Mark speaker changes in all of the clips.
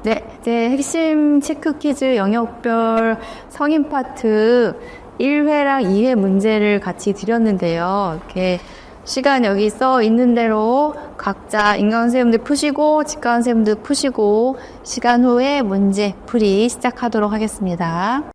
Speaker 1: 네, 이제 핵심 체크 퀴즈 영역별 성인 파트 1회랑 2회 문제를 같이 드렸는데요. 이렇게 시간 여기 써 있는 대로 각자 인간 선생님들 푸시고 직관 선생님들 푸시고 시간 후에 문제 풀이 시작하도록 하겠습니다.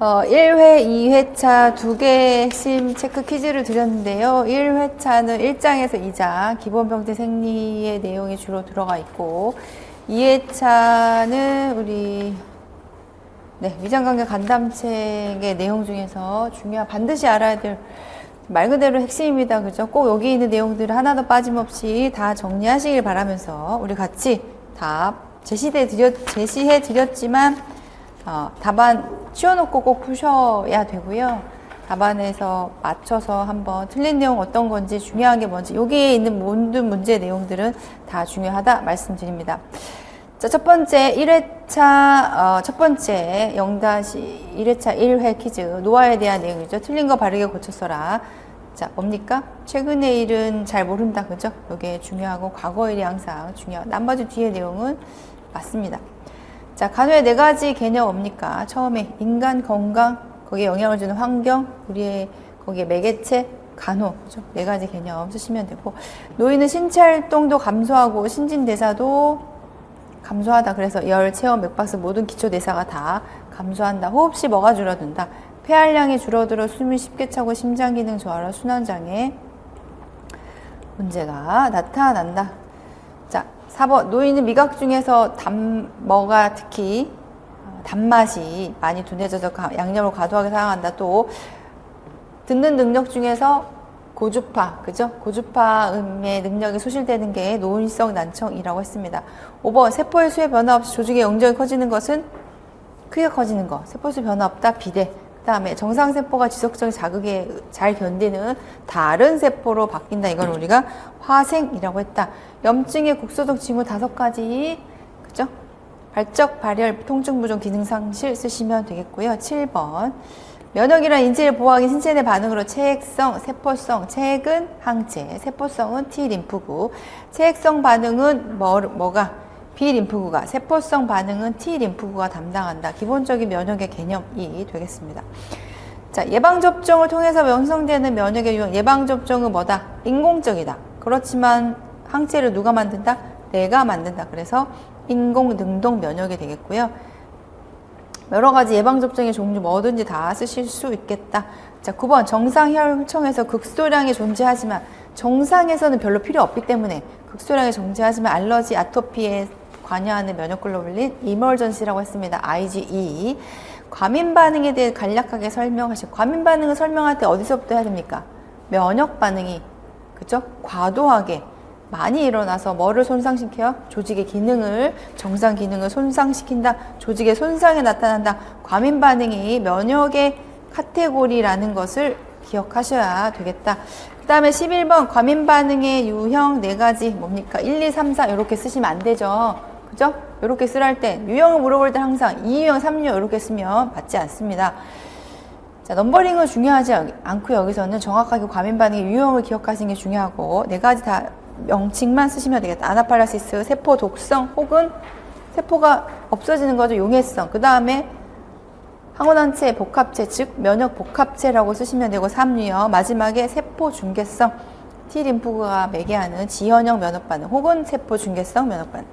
Speaker 1: 1회, 2회차 두 개의 심 체크 퀴즈를 드렸는데요. 1회차는 1장에서 2장 기본병태 생리의 내용이 주로 들어가 있고 2회차는 우리 위장관계 간담책의 내용 중에서 반드시 알아야 될 말 그대로 핵심입니다. 그죠? 꼭 여기 있는 내용들을 하나도 빠짐없이 다 정리하시길 바라면서 우리 같이 답 제시해 드렸지만 답안 치워놓고 꼭 푸셔야 되고요. 답안에서 맞춰서 한번 틀린 내용 어떤 건지 중요한 게 뭔지 여기에 있는 모든 문제 내용들은 다 중요하다 말씀드립니다. 자, 첫 번째 1회차 첫 번째 0-1회차 1회 퀴즈 노화에 대한 내용이죠. 틀린 거 바르게 고쳐 써라. 자, 뭡니까? 최근의 일은 잘 모른다. 그죠? 이게 중요하고 과거의 일이 항상 중요하고 나머지 뒤에 내용은 맞습니다. 자, 간호의 4가지 개념 뭡니까? 처음에 인간 건강, 거기에 영향을 주는 환경, 우리의 거기에 매개체, 간호, 그죠? 4가지 개념 쓰시면 되고 노인은 신체 활동도 감소하고 신진대사도 감소하다. 그래서 열, 체온, 맥박스 모든 기초대사가 다 감소한다. 호흡시 뭐가 줄어든다. 폐활량이 줄어들어 숨이 쉽게 차고 심장기능 저하로 순환장애 문제가 나타난다. 자, 4번 노인은 미각 중에서 뭐가 특히 단맛이 많이 둔해져서 양념을 과도하게 사용한다. 또 듣는 능력 중에서 고주파, 그죠? 고주파음의 능력이 소실되는 게 노인성 난청이라고 했습니다. 5번 세포의 수의 변화 없이 조직의 영역이 커지는 것은 크게 커지는 거. 세포수 변화 없다. 비대. 그 다음에 정상세포가 지속적인 자극에 잘 견디는 다른 세포로 바뀐다. 이걸 우리가 화생이라고 했다. 염증의 국소적 징후 5가지, 그죠? 발적, 발열, 통증, 부종, 기능 상실 쓰시면 되겠고요. 7번. 면역이란 인체를 보호하기 신체 내 반응으로 체액성, 세포성, 체액은 항체, 세포성은 T림프구, 체액성 반응은 뭐가? B림프구가, 세포성 반응은 T림프구가 담당한다. 기본적인 면역의 개념이 되겠습니다. 자, 예방접종을 통해서 형성되는 면역의 유형, 예방접종은 뭐다? 인공적이다. 그렇지만 항체를 누가 만든다? 내가 만든다. 그래서 인공능동 면역이 되겠고요. 여러 가지 예방접종의 종류 뭐든지 다 쓰실 수 있겠다. 자, 9번 정상혈청에서 극소량이 존재하지만 정상에서는 별로 필요 없기 때문에 극소량이 존재하지만 알러지, 아토피에 관여하는 면역글로불린 이멀전시라고 했습니다. IgE. 과민 반응에 대해 간략하게 설명하시고 과민 반응을 설명할 때 어디서부터 해야 됩니까? 면역 반응이 그죠? 과도하게 많이 일어나서 뭐를 손상시켜요? 조직의 기능을, 정상 기능을 손상시킨다. 조직의 손상이 나타난다. 과민 반응이 면역의 카테고리라는 것을 기억하셔야 되겠다. 그 다음에 11번 과민 반응의 유형 4가지 뭡니까? 1, 2, 3, 4 이렇게 쓰시면 안 되죠. 그죠? 이렇게 쓰라 할 때 유형을 물어볼 때 항상 2유형, 3유형 이렇게 쓰면 받지 않습니다. 자, 넘버링은 중요하지 않고 여기서는 정확하게 과민 반응의 유형을 기억하시는 게 중요하고 4가지 다 명칭만 쓰시면 되겠다. 아나팔라시스, 세포 독성 혹은 세포가 없어지는 거죠. 용해성. 그 다음에 항원항체 복합체, 즉 면역 복합체라고 쓰시면 되고 3유형. 마지막에 세포 중개성, T림프구가 매개하는 지연형 면역 반응 혹은 세포 중개성 면역 반응.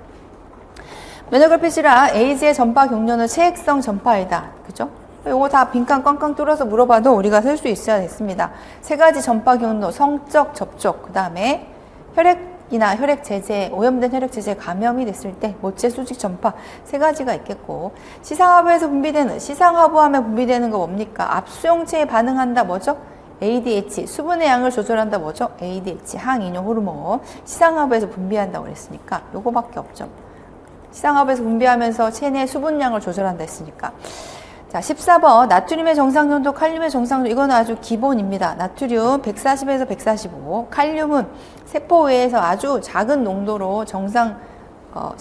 Speaker 1: 면역을 폐시라 에이즈의 전파 경로는 체액성 전파이다. 그죠? 요거 다 빈칸 꽝꽝 뚫어서 물어봐도 우리가 쓸 수 있어야겠습니다. 3가지 전파 경로, 성적 접촉, 그 다음에 혈액이나 혈액제제, 오염된 혈액제제 감염이 됐을 때 모체 수직 전파 3가지가 있겠고 시상하부에서 분비되는 시상하부하면 분비되는 거 뭡니까? 압수용체에 반응한다 뭐죠? ADH, 수분의 양을 조절한다 뭐죠? ADH, 항이뇨 호르몬 시상하부에서 분비한다고 그랬으니까 요거밖에 없죠. 시상하부에서 분비하면서 체내 수분량을 조절한다 했으니까. 자, 14번 나트륨의 정상浓도, 칼륨의 정상濃도 이건 아주 기본입니다. 나트륨 140에서 145, 칼륨은 세포 외에서 아주 작은 농도로 정상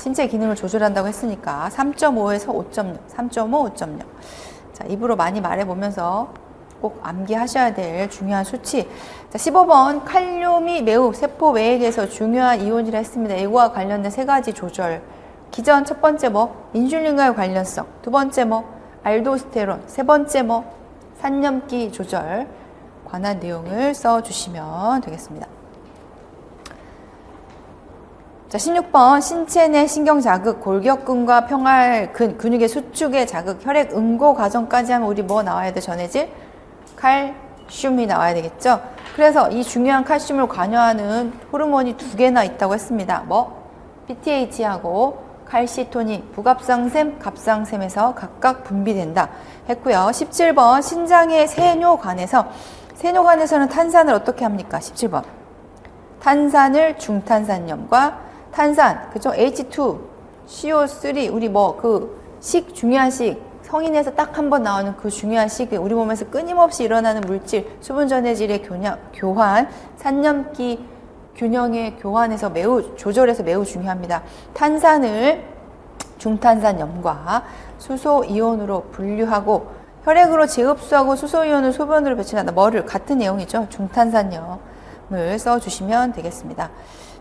Speaker 1: 신체 기능을 조절한다고 했으니까 3.5에서 5.0, 3.5, 5.0. 자, 입으로 많이 말해보면서 꼭 암기하셔야 될 중요한 수치. 자, 15번 칼륨이 매우 세포 외액에서 중요한 이온이라 했습니다. 이거와 관련된 3가지 조절. 기전 첫 번째 인슐린과의 관련성, 두 번째 알도스테론, 세 번째 산염기 조절 관한 내용을 써주시면 되겠습니다.
Speaker 2: 자, 16번 신체 내 신경 자극, 골격근과 평활근, 근육의 수축의 자극, 혈액 응고 과정까지 하면 우리 뭐 나와야 돼? 전해질? 칼슘이 나와야 되겠죠? 그래서 이 중요한 칼슘을 관여하는 호르몬이 두 개나 있다고 했습니다. 뭐? PTH하고 칼시토닌, 부갑상샘, 갑상샘에서 각각 분비된다 했고요. 17번 신장의 세뇨관에서는 탄산을 어떻게 합니까? 17번 탄산을 중탄산염과 탄산, 그죠? H2, CO3, 우리 뭐 중요한 식, 성인에서 딱 한 번 나오는 그 중요한 식이 우리 몸에서 끊임없이 일어나는 물질, 수분 전해질의 교환, 산염기 균형의 교환에서 조절해서 매우 중요합니다. 탄산을 중탄산염과 수소이온으로 분류하고 혈액으로 재흡수하고 수소이온을 소변으로 배출한다. 뭐를? 같은 내용이죠. 중탄산염을 써주시면 되겠습니다.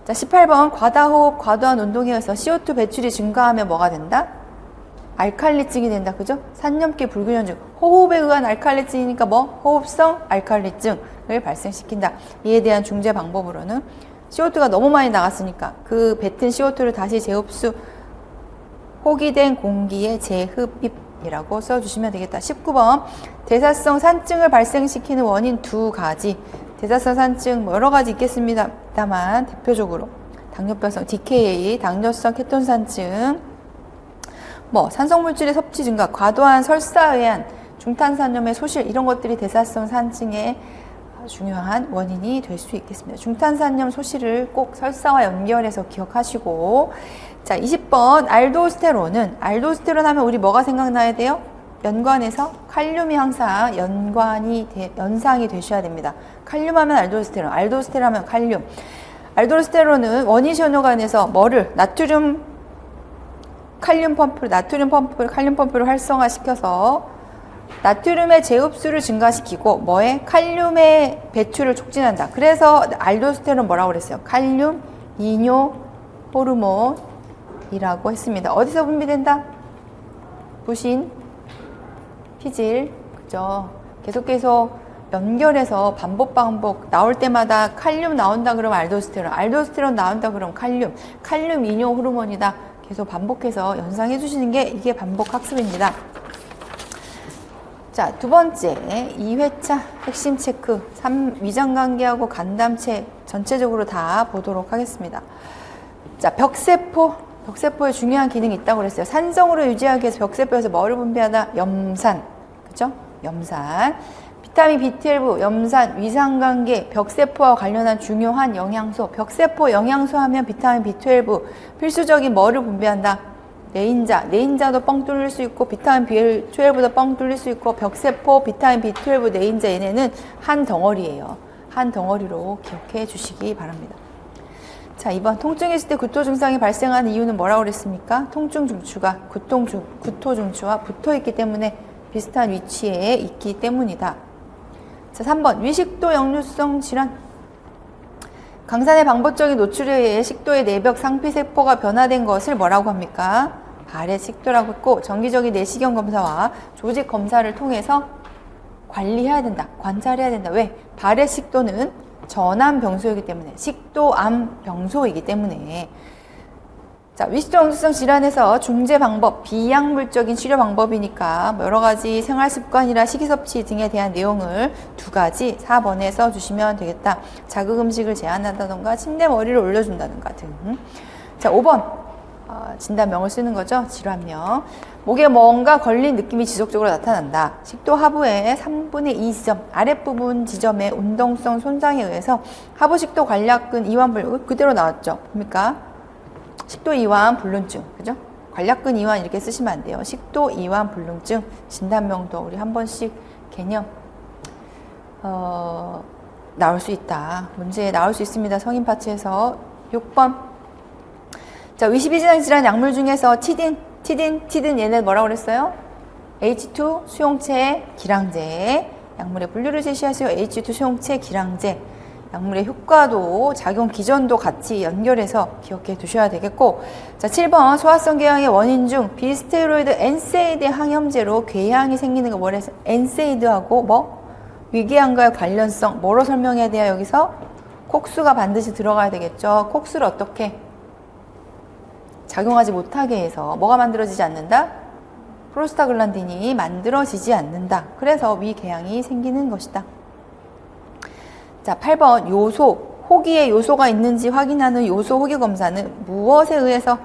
Speaker 2: 자, 18번 과다호흡, 과도한 운동에 의해서 CO2 배출이 증가하면 뭐가 된다? 알칼리증이 된다. 그죠? 산염기 불균형증. 호흡에 의한 알칼리증이니까 뭐? 호흡성 알칼리증을 발생시킨다. 이에 대한 중재 방법으로는 CO2가 너무 많이 나갔으니까 그 뱉은 CO2를 다시 재흡수, 호기된 공기의 재흡입이라고 써주시면 되겠다. 19번 대사성 산증을 발생시키는 원인 두 가지. 대사성 산증 뭐 여러 가지 있겠습니다만 대표적으로 당뇨병성 DKA, 당뇨성 케톤산증, 뭐 산성물질의 섭취 증가, 과도한 설사에 의한 중탄산염의 소실 이런 것들이 대사성 산증의 중요한 원인이 될 수 있겠습니다. 중탄산염 소실을 꼭 설사와 연결해서 기억하시고, 자 20번 알도스테론 하면 우리 뭐가 생각나야 돼요? 연관에서 칼륨이 항상 연상이 되셔야 됩니다. 칼륨 하면 알도스테론 하면 칼륨. 알도스테론은 원인 신호관에서 뭐를? 칼륨 펌프를 활성화시켜서 나트륨의 재흡수를 증가시키고 뭐에? 칼륨의 배출을 촉진한다. 그래서 알도스테론 뭐라고 그랬어요? 칼륨 이뇨 호르몬이라고 했습니다. 어디서 분비된다? 부신, 피질, 그죠? 계속 연결해서 반복 나올 때마다 칼륨 나온다 그러면 알도스테론 나온다 그러면 칼륨 이뇨 호르몬이다. 계속 반복해서 연상해 주시는 게 이게 반복 학습입니다. 자, 두 번째 2회차 핵심 체크, 위장관계하고 간담체 전체적으로 다 보도록 하겠습니다. 자, 벽세포의 중요한 기능이 있다고 그랬어요. 산성으로 유지하기 위해서 벽세포에서 뭐를 분비하다? 염산, 그죠? 염산. 비타민 B12, 염산, 위상관계, 벽세포와 관련한 중요한 영양소. 벽세포 영양소 하면 비타민 B12, 필수적인 뭐를 분비한다? 네인자도 뻥 뚫릴 수 있고, 비타민 B12도 뻥 뚫릴 수 있고, 벽세포, 비타민 B12, 네인자 얘네는 한 덩어리예요. 한 덩어리로 기억해 주시기 바랍니다. 자, 2번 통증이 있을 때 구토 증상이 발생하는 이유는 뭐라고 그랬습니까? 통증 중추가 구토 중추와 붙어 있기 때문에 비슷한 위치에 있기 때문이다. 자, 3번 위식도 역류성 질환. 강산의 방법적인 노출에 의해 식도의 내벽 상피세포가 변화된 것을 뭐라고 합니까? 발해식도라고 했고, 정기적인 내시경 검사와 조직 검사를 통해서 관리해야 된다. 관찰해야 된다. 왜? 발해식도는 전암 병소이기 때문에, 식도암 병소이기 때문에. 자, 위식도 역류성 질환에서 중재 방법, 비약물적인 치료 방법이니까 뭐 여러 가지 생활 습관이나 식이섭취 등에 대한 내용을 두 가지 4번에 써주시면 되겠다. 자극 음식을 제한한다던가 침대 머리를 올려준다던가 등. 자, 5번 진단명을 쓰는 거죠. 질환명. 목에 뭔가 걸린 느낌이 지속적으로 나타난다. 식도 하부의 3분의 2 지점, 아랫부분 지점의 운동성 손상에 의해서 하부식도 관략근 이완불, 그대로 나왔죠. 뭡니까? 식도 이완 불륜증, 그죠? 관략근 이완 이렇게 쓰시면 안 돼요. 식도 이완 불륜증 진단명도 우리 한 번씩 개념 나올 수 있다. 문제에 나올 수 있습니다. 성인 파트에서. 6번. 자, 위시비지장 질환 약물 중에서 티딘 얘네 뭐라고 그랬어요? H2 수용체 기량제. 약물의 분류를 제시하세요. H2 수용체 기량제. 약물의 효과도 작용 기전도 같이 연결해서 기억해 두셔야 되겠고, 자 7번 소화성 궤양의 원인 중 비스테로이드 엔세이드 항염제로 궤양이 생기는 거 뭐래서 엔세이드하고 뭐 위궤양과의 관련성 뭐로 설명해야 돼요? 여기서 콕수가 반드시 들어가야 되겠죠. 콕수를 어떻게 작용하지 못하게 해서 뭐가 만들어지지 않는다? 프로스타글란딘이 만들어지지 않는다. 그래서 위궤양이 생기는 것이다. 자, 8번 요소, 호기에 요소가 있는지 확인하는 요소 호기 검사는 무엇에 의해서?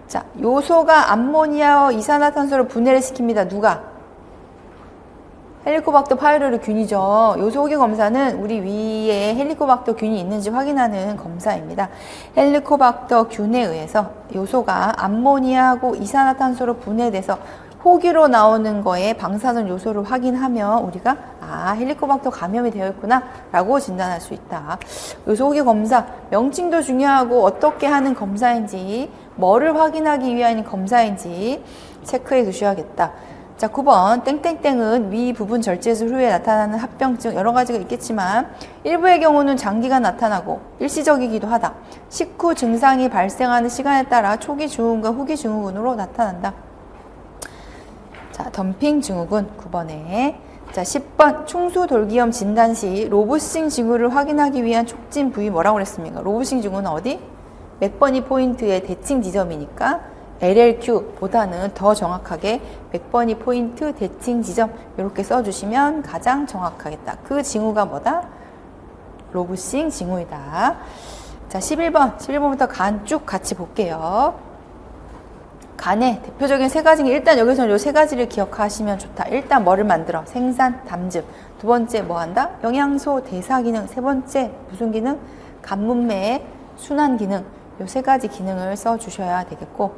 Speaker 2: 자, 요소가 암모니아와 이산화탄소를 분해를 시킵니다. 누가? 헬리코박터 파이로리 균이죠. 요소 호기 검사는 우리 위에 헬리코박터 균이 있는지 확인하는 검사입니다. 헬리코박터 균에 의해서 요소가 암모니아하고 이산화탄소로 분해돼서 호기로 나오는 거에 방사선 요소를 확인하면 우리가 헬리코박터 감염이 되어 있구나 라고 진단할 수 있다. 요소 호기 검사 명칭도 중요하고 어떻게 하는 검사인지 뭐를 확인하기 위한 검사인지 체크해 두셔야겠다. 자, 9번 땡땡땡은 위 부분 절제술 후에 나타나는 합병증 여러 가지가 있겠지만 일부의 경우는 장기간 나타나고 일시적이기도 하다. 식후 증상이 발생하는 시간에 따라 초기 증후군과 후기 증후군으로 나타난다. 자, 덤핑 증후군 9번에 자, 10번 충수돌기염 진단 시 로브싱 징후를 확인하기 위한 촉진 부위 뭐라고 그랬습니까? 로브싱 징후는 어디? 맥버니 포인트의 대칭 지점이니까 LLQ보다는 더 정확하게 맥버니 포인트 대칭 지점 이렇게 써주시면 가장 정확하겠다. 그 징후가 뭐다? 로브싱 징후이다. 자, 11번부터 간 쭉 같이 볼게요. 간의 대표적인 세 가지, 일단 여기서는 이 세 가지를 기억하시면 좋다. 일단 뭐를 만들어? 생산, 담즙. 두 번째 뭐 한다? 영양소, 대사 기능. 세 번째 무슨 기능? 간 문맥, 순환 기능. 이 세 가지 기능을 써주셔야 되겠고,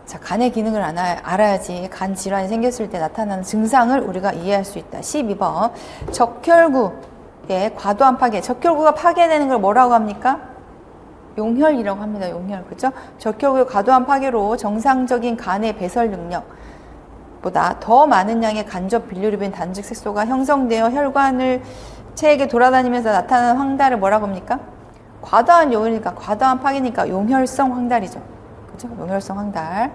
Speaker 2: 자, 간의 기능을 알아야지 간 질환이 생겼을 때 나타나는 증상을 우리가 이해할 수 있다. 12번 적혈구의 과도한 파괴. 적혈구가 파괴되는 걸 뭐라고 합니까? 용혈이라고 합니다. 용혈. 그죠? 적혈구의 과도한 파괴로 정상적인 간의 배설 능력보다 더 많은 양의 간접 빌리루빈 단즉 색소가 형성되어 혈관을 체액에 돌아다니면서 나타나는 황달을 뭐라고 합니까? 과도한 용혈이니까, 과도한 파괴니까 용혈성 황달이죠. 그죠? 용혈성 황달.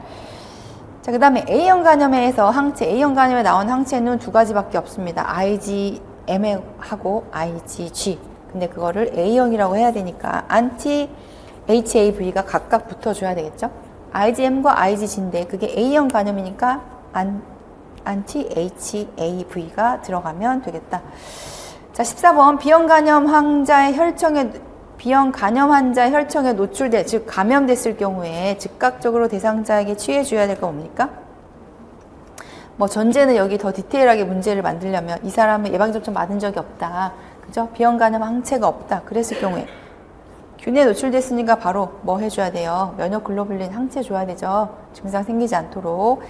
Speaker 2: 자, 그 다음에 A형 간염에서 항체, A형 간염에 나온 항체는 두 가지밖에 없습니다. IgM하고 IgG. 근데 그거를 A형이라고 해야 되니까 안티 HAV가 각각 붙어줘야 되겠죠? IgM과 IgG인데 그게 A형 간염이니까 안티 HAV가 들어가면 되겠다. 자, 14번 B형 간염 환자의 혈청에 노출돼, 즉 감염됐을 경우에 즉각적으로 대상자에게 취해줘야 될 거 뭡니까? 뭐 전제는 여기 더 디테일하게 문제를 만들려면 이 사람은 예방접종 맞은 적이 없다. 그죠? B형 간염 항체가 없다. 그랬을 경우에 균에 노출됐으니까 바로 뭐 해줘야 돼요? 면역글로불린 항체 줘야 되죠. 증상 생기지 않도록.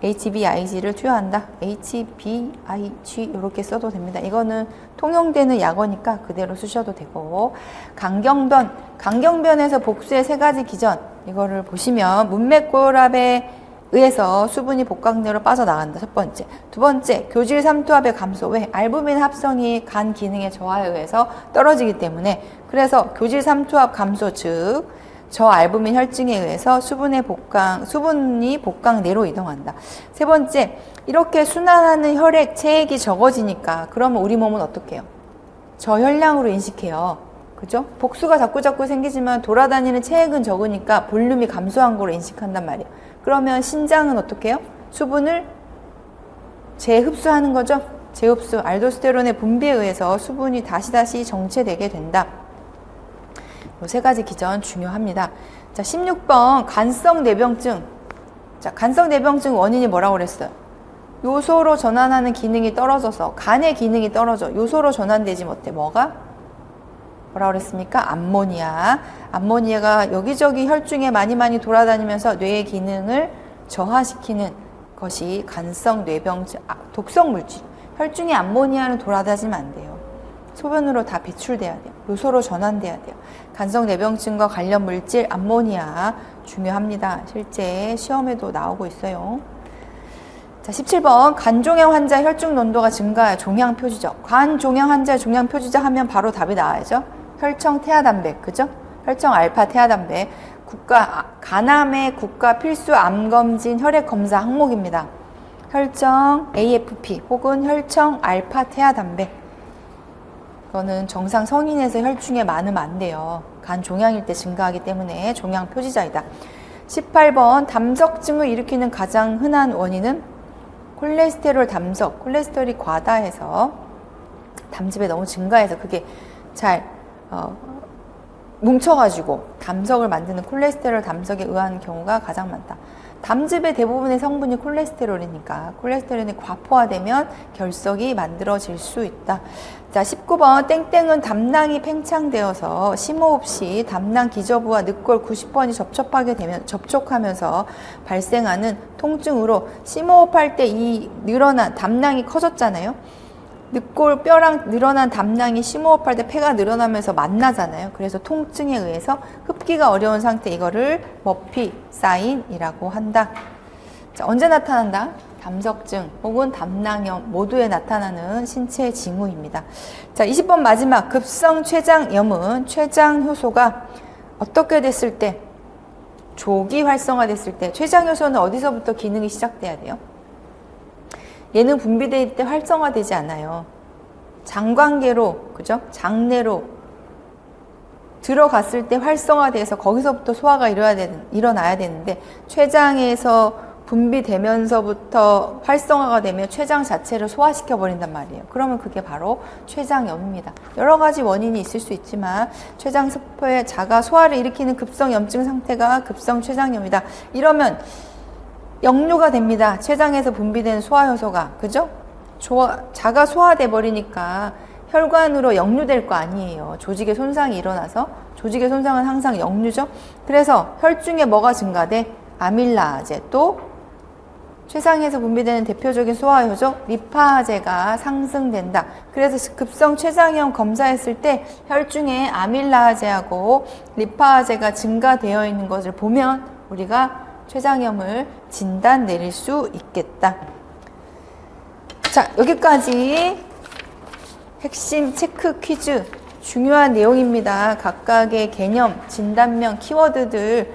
Speaker 2: HBIG를 투여한다. HBIG 이렇게 써도 됩니다. 이거는 통용되는 약어니까 그대로 쓰셔도 되고, 강경변에서 복수의 세 가지 기전 이거를 보시면 문맥고랍에 의해서 수분이 복강내로 빠져나간다. 첫 번째. 두 번째, 교질 삼투압의 감소. 왜? 알부민 합성이 간 기능의 저하에 의해서 떨어지기 때문에. 그래서 교질 삼투압 감소, 즉 저알부민 혈증에 의해서 수분이 복강내로 이동한다. 세 번째, 이렇게 순환하는 혈액, 체액이 적어지니까 그러면 우리 몸은 어떻게 해요? 저혈량으로 인식해요. 그죠? 복수가 자꾸 생기지만 돌아다니는 체액은 적으니까 볼륨이 감소한 거로 인식한단 말이에요. 그러면 신장은 어떻게 해요? 수분을 재흡수하는 거죠? 재흡수, 알도스테론의 분비에 의해서 수분이 다시 정체되게 된다. 이 세 가지 기전 중요합니다. 자, 16번 간성 뇌병증. 자, 간성 뇌병증 원인이 뭐라고 그랬어요? 요소로 전환하는 기능이 떨어져서, 간의 기능이 떨어져 요소로 전환되지 못해. 뭐라고 그랬습니까? 암모니아가 여기저기 혈중에 많이 돌아다니면서 뇌의 기능을 저하시키는 것이 간성 뇌병증, 독성 물질. 혈중에 암모니아는 돌아다니면 안 돼요. 소변으로 다 배출돼야 돼요. 요소로 전환돼야 돼요. 간성 뇌병증과 관련 물질 암모니아 중요합니다. 실제 시험에도 나오고 있어요. 자, 17번 간종양 환자 혈중 논도가 증가해. 종양 표지죠. 간종양 환자 종양 표지자 하면 바로 답이 나와야죠. 혈청 태아단백, 그죠? 혈청 알파 태아단백. 간암의 국가 필수 암검진 혈액 검사 항목입니다. 혈청 AFP 혹은 혈청 알파 태아단백. 그거는 정상 성인에서 혈중에 많으면 안 돼요. 간 종양일 때 증가하기 때문에 종양 표지자이다. 18번 담석증을 일으키는 가장 흔한 원인은 콜레스테롤 담석, 콜레스테롤이 과다해서 담즙에 너무 증가해서 그게 잘 뭉쳐가지고 담석을 만드는 콜레스테롤 담석에 의한 경우가 가장 많다. 담즙의 대부분의 성분이 콜레스테롤이니까 콜레스테롤이 과포화되면 결석이 만들어질 수 있다. 자, 19번 땡땡은 담낭이 팽창되어서 심호흡 시 담낭 기저부와 늑골 90번이 접촉하면서 발생하는 통증으로 심호흡할 때 이 늘어난 담낭이 커졌잖아요. 늑골 뼈랑 늘어난 담낭이 심호흡할 때 폐가 늘어나면서 만나잖아요. 그래서 통증에 의해서 흡기가 어려운 상태, 이거를 머피 사인이라고 한다. 자, 언제 나타난다? 담석증 혹은 담낭염 모두에 나타나는 신체 징후입니다. 자, 20번 마지막 급성 췌장염은 췌장 효소가 어떻게 됐을 때, 조기 활성화됐을 때, 췌장 효소는 어디서부터 기능이 시작돼야 돼요? 얘는 분비될 때 활성화되지 않아요. 장관계로, 그죠? 장내로 들어갔을 때 활성화돼서 거기서부터 소화가 일어나야 되는데, 췌장에서 분비되면서부터 활성화가 되면 췌장 자체를 소화시켜 버린단 말이에요. 그러면 그게 바로 췌장염입니다. 여러 가지 원인이 있을 수 있지만 췌장 세포의 자가 소화를 일으키는 급성 염증 상태가 급성 췌장염이다. 이러면 역류가 됩니다. 췌장에서 분비되는 소화효소가, 그죠? 자가 소화돼 버리니까 혈관으로 역류될 거 아니에요. 조직의 손상이 일어나서. 조직의 손상은 항상 역류죠. 그래서 혈중에 뭐가 증가돼? 아밀라제, 또 췌장에서 분비되는 대표적인 소화효소 리파제가 상승된다. 그래서 급성 췌장염 검사했을 때 혈중에 아밀라제하고 리파제가 증가되어 있는 것을 보면 우리가 췌장염을 진단 내릴 수 있겠다. 자, 여기까지 핵심 체크 퀴즈, 중요한 내용입니다. 각각의 개념, 진단명, 키워드들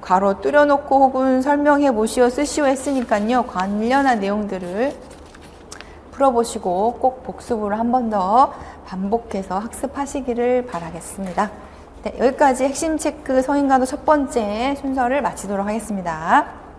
Speaker 2: 괄호 뚫어놓고 혹은 설명해 보시오, 쓰시오 했으니까요. 관련한 내용들을 풀어보시고 꼭 복습을 한 번 더 반복해서 학습하시기를 바라겠습니다. 네, 여기까지 핵심 체크 성인간호 첫 번째 순서를 마치도록 하겠습니다.